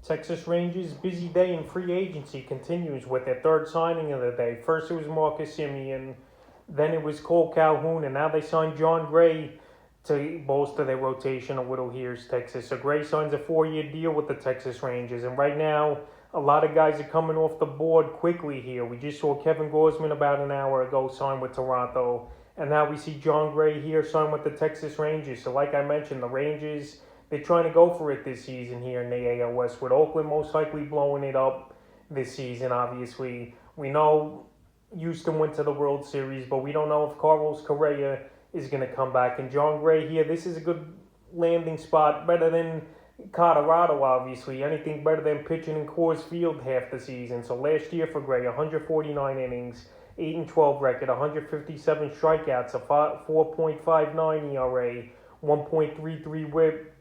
Texas Rangers' busy day in free agency continues with their third signing of the day. First it was Marcus Semien, then it was Cole Calhoun, and now they signed John Gray to bolster their rotation a little. Here's Texas. So Gray signs a 4-year deal with the Texas Rangers, and right now a lot of guys are coming off the board quickly here. We just saw Kevin Gausman about an hour ago sign with Toronto, and now we see John Gray here sign with the Texas Rangers. So like I mentioned, the Rangers, they're trying to go for it this season here in the AL West, with Oakland most likely blowing it up this season, obviously. We know Houston went to the World Series, but we don't know if Carlos Correa is going to come back. And John Gray here, this is a good landing spot, better than Colorado, obviously. Anything better than pitching in Coors Field half the season. So last year for Gray, 149 innings, 8-12 record, 157 strikeouts, a 4.59 ERA, 1.33 WHIP,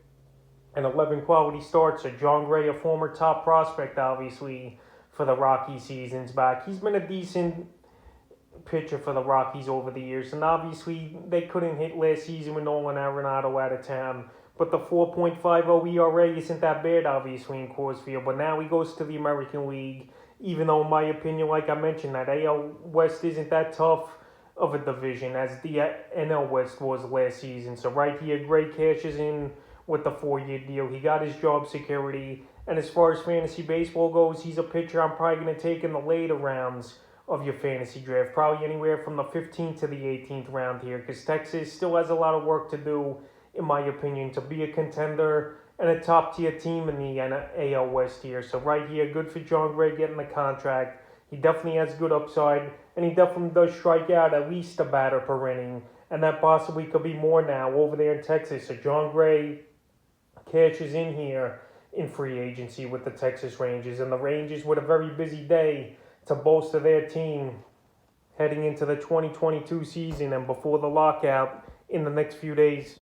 and 11 quality starts. So John Gray, a former top prospect, obviously, for the Rocky seasons back. He's been a decent pitcher for the Rockies over the years, and obviously they couldn't hit last season with Nolan Arenado out of town. But the 4.50 ERA isn't that bad, obviously, in Coors Field. But now he goes to the American League, even though, in my opinion, like I mentioned, that AL West isn't that tough of a division as the NL West was last season. So right here, Gray cashes in with the 4-year deal. He got his job security. And as far as fantasy baseball goes, he's a pitcher I'm probably going to take in the later rounds of your fantasy draft. Probably anywhere from the 15th to the 18th round here, because Texas still has a lot of work to do, in my opinion, to be a contender and a top-tier team in the AL West here. So right here, good for John Gray getting the contract. He definitely has good upside, and he definitely does strike out at least a batter per inning, and that possibly could be more now over there in Texas. So John Gray cashes in here in free agency with the Texas Rangers, and the Rangers with a very busy day to bolster their team heading into the 2022 season and before the lockout in the next few days.